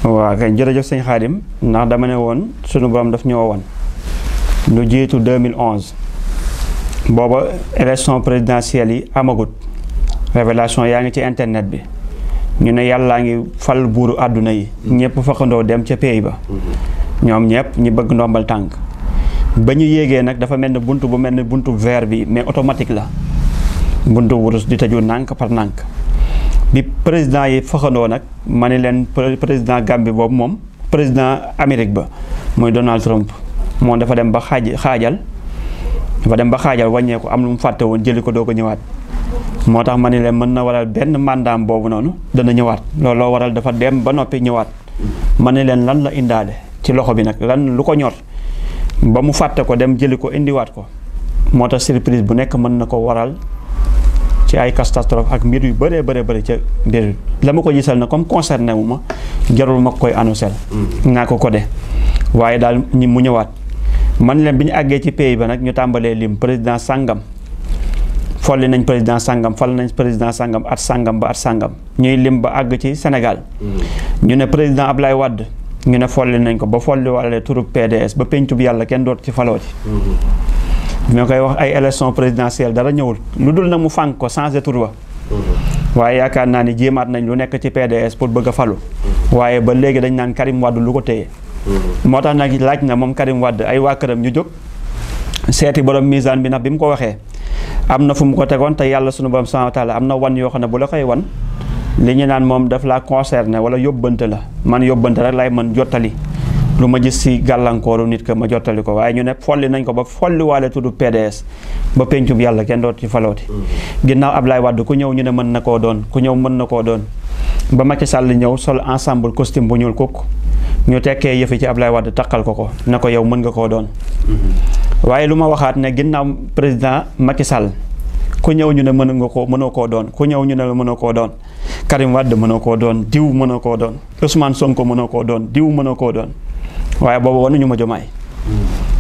waaw kay jërëjëf sëñ Xaadim ndax dama ne woon sunu borom daf ñoo woon lu jiitu 2011 booba élection présidentielle yi amagut révélation yaa ngi ci internet bi ñu ne yàllaa ngi fal buuru àdduna yi ñëpp faxandoo dem ca pays ba ñoom ñëpp ñi bëgg ndombal tànk ba ñu yéegee nag dafa mel ne buntu bu mel ne buntu vert bi mais automatique la buntu wurus di tëju nànk par nànk bi président yi faxandoo nag ma ne leen président Gambie boobu moom président Amérique ba muy Donald Trump moom dafa dem ba xaajal wàññeeku am lu mu fàtte woon jëli ko doo ko ñëwaat moo tax ma ne leen mën na waral benn mandaam boobu noonu dana ñëwaat looloo waral dafa dem ba noppi ñëwaat ma ne leen lan la indaale ci loxo bi nag lan lu ko ñor ba mu fàtte ko dem jëli ko indiwaat ko moo tax surprise bu nekk mën na ko waral ci ay catastrophe ak mbir yu bëree bëri ca mbir la ma ko gisal na comme concerné wu ma jarul ma koy annoncé naa ko de waaye daal ñi mu ñëwaat man leen bi ñu àggee ci pays ba nag ñu tàmbalee lim président sàngam folli nañ président sàngam fal nañ président sàngam at sàngam ba at sàngam ñuy lim ba àgg ci Sénégal ñu ne président Ablaye Wade ñu ne folli nañ ko ba folli wàlle turu PDS ba pencub yàlla kenn doot ci falooti ñoo koy wax ay élection présidentielle dara ñëwul lu dul nag mu fànk ko changé tur ba waaye yaakaar naa ni jéemaat nañ lu nekk ci PDS pour bëgg a falu waaye ba léegi dañ naan Karim Wade lu ko téye moo tax nag laaj na moom Karim Wade ay waa këram ñu jóg seeti borom misaan bi nag bi mu ko waxee am na fu mu ko tegoon te yàlla sunu borom subhanahu wa taala am na wan yoo xam ne bu la koy wan li ñu naan moom daf laa concerné wala yóbbante la man yóbbante rek lay mën jottali lu ma gis si gàllankooru nit ka ma jottali ko waaye ñu ne folli nañ ko ba folli waale tudd PDS ba pencum yàlla kenn doot ci falooti ginnaaw Ablaye Wade ku ñëw ñu ne mën na koo doon ku ñëw mën na koo doon ba Macky Sall ñëw sol ensemble costume bu ñuul kukk ñu tekkee yëfi ci Ablaye Wade takkal ko ne ko yow mën nga koo doon waaye lu ma waxaat ne ginnaaw président Macky Sall ku ñëw ñu ne mënoo koo doon ku ñëw ñu ne mënoo koo doon Karim Wade mënoo koo doon diw mënoo koo doon Ousmane Sonko mënoo koo doon diw mënoo koo doon waaye boobu wanuñu ma Jomaay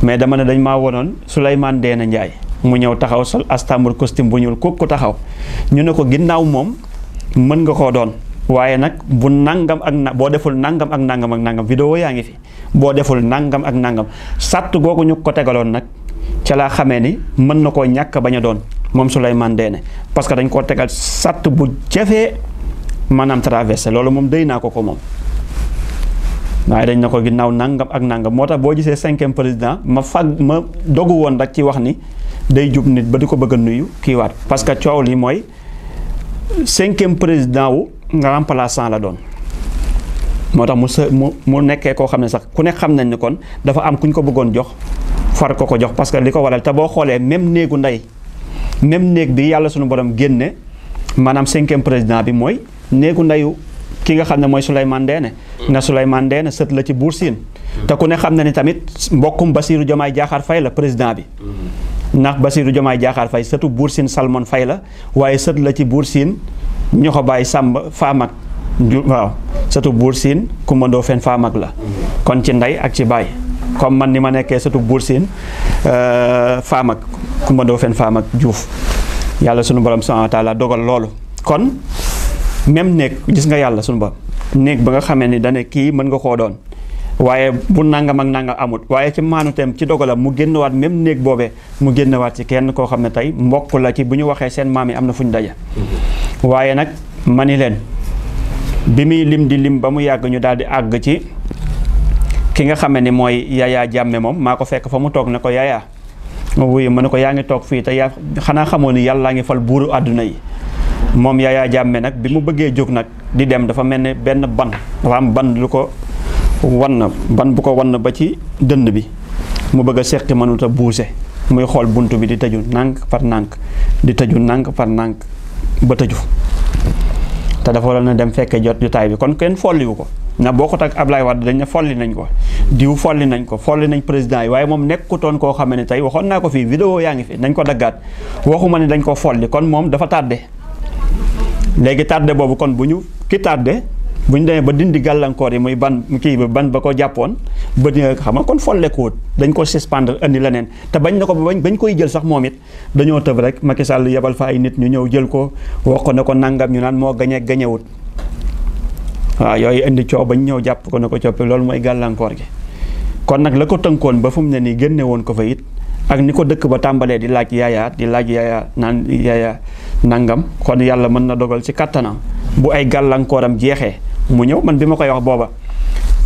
mais dama ne dañ maa wonoon Souleymane Ndéné Ndiaye mu ñëw taxaw sol Istanbul costume bu ñuul ku taxaw ñu ne ko ginnaaw moom mën nga koo doon waaye nag bu nangam ak boo deful nangam ak nangam ak nangam vidéo yaa ngi fi boo deful nangam ak nangam sàtt googu ñu ko tegaloon nag ca laa xamee ni mën na koo ñàkk bañ a doon moom Souleymane Ndéné parce que dañ koo tegal sàtt bu jafee maanaam traversé loolu moom déy naa ko moom waaye dañ na ko ginnaaw nangam ak nangam moo tax boo gisee 5e président ma dogu woon rek ci wax ni day jub nit ba di ko bëgg a nuyu kiiwaat parce que coow li mooy 5e président wu nga remplaçant la doon moo tax mu nekkee koo xam ne sax ku nekk xam nañ ne kon dafa am kuñ ko bëggoon jox far ko jox parce que li ko waral te boo xoolee même néegu ndey même néeg bi yàlla suñu borom génne maanaam 5e président bi mooy néegu ndeyu ki nga xam ne mooy Souleymane Ndéné nga Souleymane Ndéné sët la ci Buur Siin te ku ne xam na ni tamit mbokkum Bassirou Diomaye Diakhar Faye la président bi ndax Bassirou Diomaye Diakhar Faye sëtu Buur Siin Salmon Faye la waaye sët la ci Buur Siin ñoo ko bàyyi Samba Famak waaw sëtu Buur Siin Kumba Ndoofeen Famak la kon ci ndey ak ci baay comme man ni ma nekkee sëtu Buur Siin Famak Kumba Ndoofeen Famak Diouf yàlla sunu borom subhanahu wa taala dogal loolu kon même néeg gis nga yàlla sunu borom néeg ba nga xamee ni dane kii mën nga koo doon waaye bu nangam ak nangam amut waaye ci maanuteem ci dogalam mu génnewaat même néeg boobee mu génnewaat ci kenn koo xam ne tey mbokk la ci bu ñu waxee seen maam yi am na fu ñu daje waaye nag ma ni leen bi muy lim di lim ba mu yàgg ñu daal di àgg ci ki nga xam ne mooy Yaya Jammeh moom maa ko fekk fa mu toog ne ko Yaya wuyu ma ne ko yaa ngi toog fii te yaa xanaa xamoo ni yàllaa ngi fal buuru àdduna yi moom Yaya Jammeh nag bi mu bëggee jóg nag di dem dafa mel ne benn ban dafa am ban lu ko wan ban bu ko wan ba ci dënd bi mu bëgg a seqi mënut a buuse muy xool bunt bi di tëju nànk par nànk di tëju nànk par nànk ba tëju te dafa waroon na dem fekkee jot jotaay bi kon kenn folliwu ko na boo ko tag Ablaye Wade dañ ne folli nañ ko diw folli nañ président yi waaye moom nekkutoon koo xam ne tey waxoon naa ko fii vidéo yaa ngi fi nañ ko daggaat waxuma ne dañ ko folli kon moom dafa tardé léegi tardé boobu kon bu ñu demee ba dindi gàllankoor yi muy ban ba ko jàppoon ba di nga xam nga kon follekuwut dañ ko suspendre andi leneen te bañ na ko bañ koy jël sax moom it dañoo tëb rek Macky Sall yebal fa ay nit ñu ñëw jël ko wax ko ne ko nangam ñu naan moo gañewut waaw yooyu indi coow bañ ñëw jàpp ko na ko coppi loolu mooy gàllankoor gi kon nag la ko tënkoon ba fu mu ne nii génne woon ko fa it ak ni ko dëkk ba tàmbalee di laaj yaayaa naan yaayaa nangam kon yàlla mën na dogal ci kattanam bu ay gàllankooram jeexee mu ñëw man bi ma koy wax booba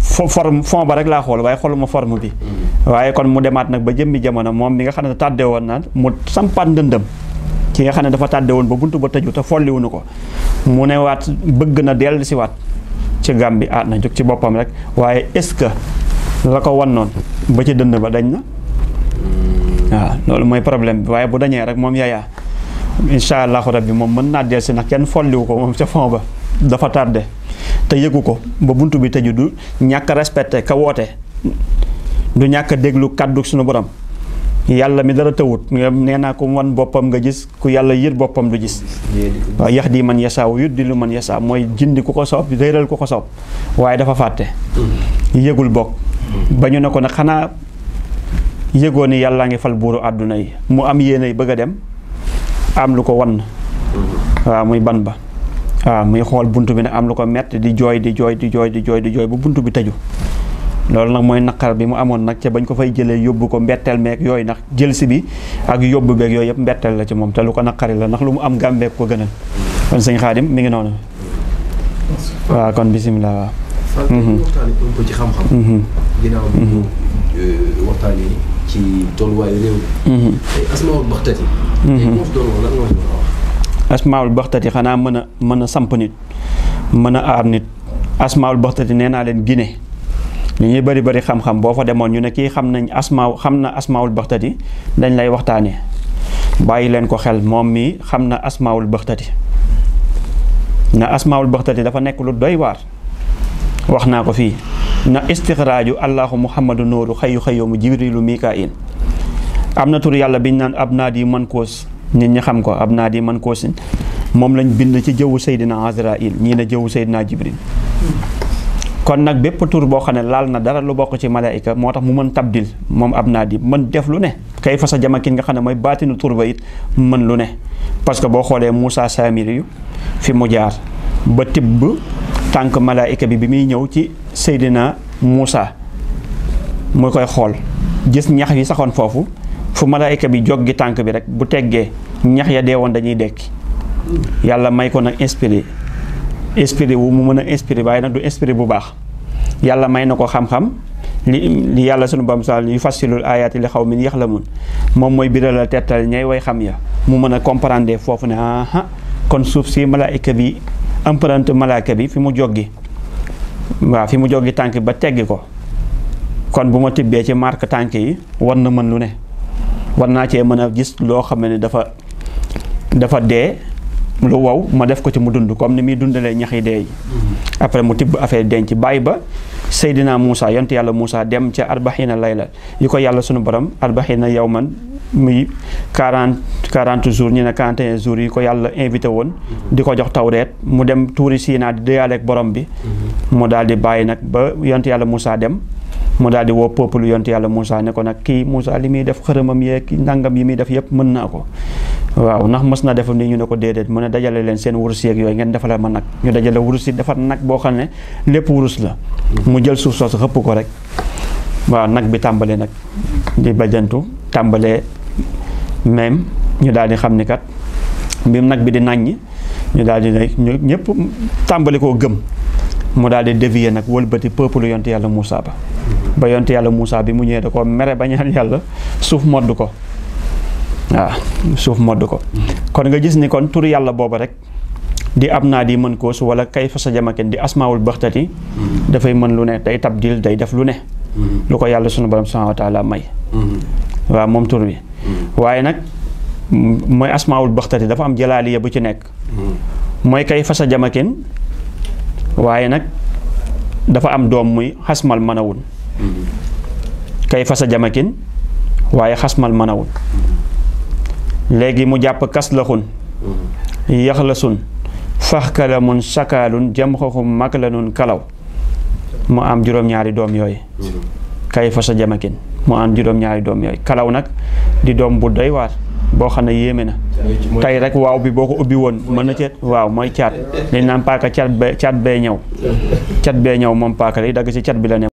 fond ba rek laa xool waaye xooluma forme bi waaye kon mu demaat nag ba jëmmi jamono moom mi nga xam ne tàdde woon na mu sampaat ndëndëm ki nga xam ne dafa tàdde woon ba buntu ba tëju te folliwuñu ko mu ne waat bëgg na dellu si waat ci Gàmbi na jóg ci boppam rek waaye est-ce que la ko wan noonu ba ci dënd ba dañ na waaw loolu mooy problème bi waaye bu dañee rek moom yaayaa incha allahu rabbi moom mën naa dellu si ndax kenn folliwu ko moom ca fond ba dafa tardé te yëgu ko ba buntu bi tëju du ñàkk respecté ka woote du ñàkk déglu kàddu suñu borom yàlla mi dara tëwut nee naa ko wan boppam nga gis ku yàlla yër boppam du gis waaw yahdi man yasaaw yuddilu man yasaa mooy jindi ku ko soob réeral ku ko soob waaye dafa fàtte yëgul bokk ba ñu ne ko nag xanaa yëgoo ni yàllaa ngi fal buuru àdduna yi mu am yéene bëgg a dem am lu ko wan waaw muy ban ba waaw muy xool buntu bi nag am lu ko metti di jooy bu buntu bi tëju loolu nag mooy naqar bi mu amoon nag ca bañ ko fay jëlee yóbbu ko mbetteel meeg yooyu ndax jël si bi ak yóbbu beeg yooyu yëpp mbetteel la ci moom te lu ko naqari la ndax lu mu am Gàmbeek ko gënal kon sëñ Xaadim mi ngi noonu waaw kon bisimilah waaw waxtaani ko ci xam-xam ginnaaw bi waxtaani ci tolluwaayu réew mi tey asmaawul baxtati moo fi doon lan nga wax asmaawul baxtati xanaa mën a samp nit mën a aar nit asmaawul baxtati nee naa leen Guinée li ñuy bëri xam-xam boo fa demoon ñu ne kii xam na asmaawul baxtati dañ lay waxtaanee bàyyi leen ko xel moom mi xam na asmaawul baxtati na asmaawul baxtati dafa nekk lu doy waar wax naa ko fii na istixraaju allahu muhammadu nooru xayu mu jibrilu mikail am na tur yàlla biñ naan ab naat yi man koos nit ñi xam ko ab naat yi man koosin moom lañ bind ci jëwu Seydina Azrail ñii ne jëwu Seydina Jibril kon nag bépp tur boo xam ne laal na dara lu bokk ci malaayika moo tax mu mën tabdil moom ab naat yi mën def lu ne kay fa sa jamakin nga xam ne mooy baatinu tur ba it mën lu ne parce que boo xoolee Moussa Samiri yu fi mu jaar ba tibb tànk malaayika bi muy ñëw ci Seydina Moussa mu koy xool gis ñax yi saxoon foofu fu malaayika bi joggi tànk bi rek bu teggee ñax ya deewoon dañuy dekki yàlla may ko nag inspiré wu mu mën a inspiré waaye nag du inspiré bu baax yàlla may na ko xam-xam li yàlla sunu bam sal yu fassilul ayaati li xaw min yaxlamun moom mooy biralal tettal ñay way xam ya mu mën a comprendre foofu ne kon suuf si malaayika bi empreinte malaaka bi fi mu joggi waaw fi mu joggi tànk ba teggi ko kon bu ma tibbee ci marque tànk yi war na mën lu ne war naa cee mën a gis loo xam ne dafa dee lu wow ma def ko ci mu dund comme ni muy dundalee ñax yi dee yi après mu tibb affaire denc bàyyi ba Seydina Moussa yonent yàlla Moussa dem ca arbaxina layla yi ko yàlla sunu borom arbaxina yawman muy 40 jours ñu ne 41 jours yi ko yàlla invité woon di ko jox tawreet mu dem tuuri Siina di déyaaleeg borom bi mu daal di bàyyi nag ba yonent yàlla Moussa dem mu daal di woo peuple yonent yàlla Moussa ne ko nag kii Moussa li muy def xërëmam yeeg nangam yi muy def yëpp mën naa ko waaw ndax mës na def ni ñu ne ko déedéet mu ne dajale leen seen wurus yeeg yooyu ngeen defale ma nag ñu dajale wurus yi defar nag boo xam ne lépp wurus la mu jël suuf soosu xëpp ko rek waaw nag bi tàmbalee nag di bajantu tàmbalee même ñu daal di xam ni kat bi nag bi di nàññi ñu daal di ne ñëpp tàmbali koo gëm mu daal di dévier nag wëlbati peuple yonte yàlla Moussa ba yonte yàlla Moussa bi mu ñëwee da ko mere ba ñaan yàlla suuf modd ko waaw suuf modd ko kon nga gis ni kon tur yàlla booba rek di ab naa di mën koos wala kay fa sa jamaken di asmaawul baxtati dafay mën lu ne day tabdil day def lu ne lu ko yàlla sunu borom subhanahu wa taala may waaw moom tur bi waaye nag mooy asmaawul baxtati dafa am jalaaliya bu ci nekk mooy kay fa sa jamaken waaye nag dafa am doom muy xasmal manawun kay fa sa jamakin waaye xasmal manawun léegi mu jàpp kas laxun yaxlasun faxkalamun sakaalun jam xoxum maklanun kalaw mu am juróom-ñaari doom yooyu kay fa sa jamakin mu am juróom-ñaari doom yooyu kalaw nag di doom bu doy waar boo xam ne yéeme na tey rek waaw bi boo ko ubbi woon mën na ceet waaw mooy caat dañ naan paaka cat bee ñëw moom paaka lay dagg ci cat bi la ne